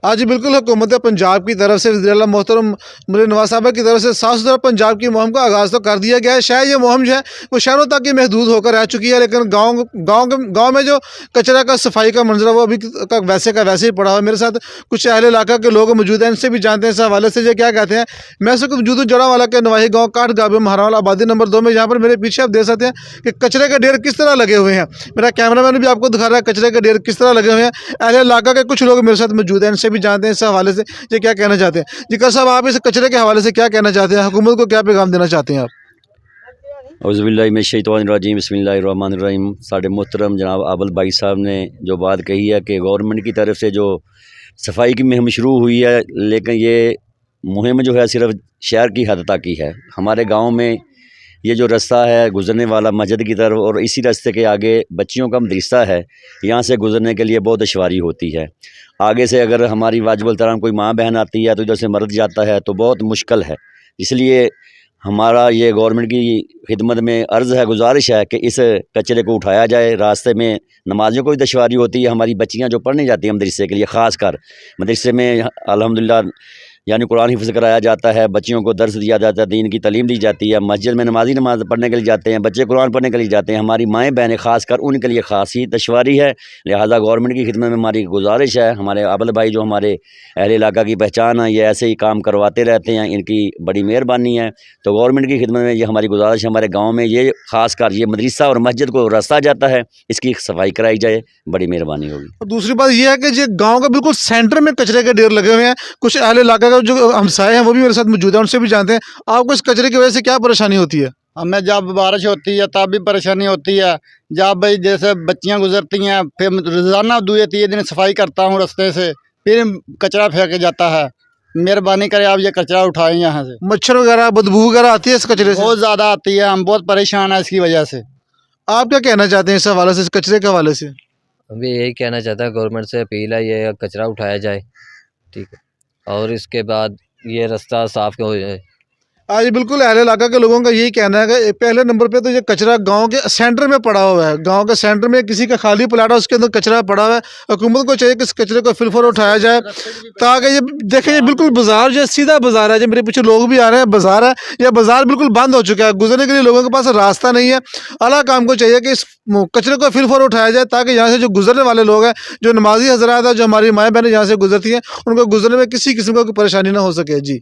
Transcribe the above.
आज बिल्कुल हुकूमत पंजाब की तरफ से वज़ीर आला मोहतरम मलिक नवाज साहब की तरफ से साफ़ सुथरा पंजाब की मुहिम का आगाज़ तो कर दिया गया है। शायद ये मुहिम जो है वो शहरों तक ही महदूद होकर रह चुकी है, लेकिन गाँव में जो कचरा का सफाई का मंजर है वो अभी का वैसे ही पड़ा हुआ है। मेरे साथ कुछ अहले इलाका के लोग मौजूद हैं, इनसे भी जानते हैं इस हवाले से ये क्या कहते हैं। मैं इस वक्त मौजूद हूँ जड़ावाला के नवाही गाँव काठ गाबे महारावाला आबादी नंबर 2 में। यहाँ पर मेरे पीछे आप देख सकते हैं कि कचरे के ढेर किस तरह लगे हुए हैं। मेरा कैमरामैन भी आपको दिखा रहा है कचरे के ढेर किस तरह लगे हुए हैं। अहले इलाका के कुछ लोग मेरे साथ मौजूद हैं, इनसे भी जानते हैं इस हवाले से ये क्या कहना चाहते हैं। जिक्र साहब, आप इस कचरे के हवाले से क्या कहना चाहते हैं, हुकूमत को क्या पैगाम देना चाहते हैं आप? औज़ुबिल्लाहिमिनश्शैतानिर्रजीम बिस्मिल्लाहिर्रहमानिर्रहीम। साडे मोहतरम जनाब आबल भाई साहब ने जो बात कही है कि गवर्नमेंट की तरफ से जो सफाई की मुहिम शुरू हुई है, लेकिन ये मुहिम जो है सिर्फ शहर की हद तक ही है। हमारे गांव में ये जो रास्ता है गुज़रने वाला मस्जिद की तरफ, और इसी रास्ते के आगे बच्चियों का मदरसा है, यहाँ से गुज़रने के लिए बहुत दुश्वारी होती है। आगे से अगर हमारी वाजिबुल तरह कोई माँ बहन आती है तो इधर से मर्द जाता है तो बहुत मुश्किल है। इसलिए हमारा ये गवर्नमेंट की खिदमत में अर्ज़ है, गुजारिश है कि इस कचरे को उठाया जाए। रास्ते में नमाजियों को भी दुश्वारी होती है। हमारी बच्चियाँ जो पढ़ने जाती हैं मदरसे के लिए, ख़ास कर मदरसे में अल्हम्दुलिल्लाह यानी कुरान हिफ्ज़ कराया जाता है, बच्चियों को दर्स दिया जाता है, दीन की तालीम दी जाती है। मस्जिद में नमाज पढ़ने के लिए जाते हैं, बच्चे कुरान पढ़ने के लिए जाते हैं। हमारी माएँ बहनें ख़ास कर उनके लिए ख़ास ही दुश्वारी है। लिहाजा गवर्नमेंट की खिदमत में हमारी गुजारिश है। हमारे आबल भाई जो हमारे अहले इलाका की पहचान है, ये ऐसे ही काम करवाते रहते हैं, इनकी बड़ी मेहरबानी है। तो गवर्नमेंट की खिदमत में ये हमारी गुजारिश है, हमारे गाँव में ये ख़ास कर ये मदरसा और मस्जिद को रास्ता जाता है, इसकी सफाई कराई जाए, बड़ी मेहरबानी होगी। और दूसरी बात यह है कि ये गांव का बिल्कुल सेंटर में कचरे के ढेर लगे हुए हैं। कुछ अहले इलाका का जो हमसाए हैं वो भी मेरे साथ मौजूद हैं, उनसे भी जानते हैं आपको इस कचरे की वजह से क्या परेशानी होती है। हमें जब बारिश होती है तब भी परेशानी होती है। जब भाई जैसे बच्चियां गुजरती हैं, फिर रोज़ाना 2 या 3 दिन सफाई करता हूँ रास्ते से, फिर कचरा फेंक जाता है। मेहरबानी करें आप ये कचरा उठाएं यहाँ से। मच्छर वगैरह बदबू वगैरह आती है इस कचरे से? बहुत ज़्यादा आती है, हम बहुत परेशान हैं इसकी वजह से। आप क्या कहना चाहते हैं इस हवाले से, इस कचरे के हवाले से? अभी यही कहना चाहता है, गवर्नमेंट से अपील है ये कचरा उठाया जाए, ठीक है, और इसके बाद ये रास्ता साफ हो जाए। आज बिल्कुल अहले इलाका के लोगों का यही कहना है कि पहले नंबर पे तो ये कचरा गांव के सेंटर में पड़ा हुआ है। गांव के सेंटर में किसी का खाली प्लाट है, उसके अंदर कचरा पड़ा हुआ है। हुकूमत को चाहिए कि इस कचरे को फिलफोर उठाया जाए, ताकि ये देखें ये बिल्कुल बाजार जो सीधा बाजार है। जो मेरे पीछे लोग भी आ रहे हैं, बाजार है, यह बाजार बिल्कुल बंद हो चुका है, गुजरने के लिए लोगों के पास रास्ता नहीं है। आला काम को चाहिए कि इस कचरे को फिलफोर उठाया जाए, ताकि यहाँ से जो गुजरने वाले लोग हैं, जो नमाजी हजरात है, जो हमारी माएँ बहनें यहाँ से गुजरती हैं, उनको गुजरने में किसी किस्म का कोई परेशानी ना हो सके। जी।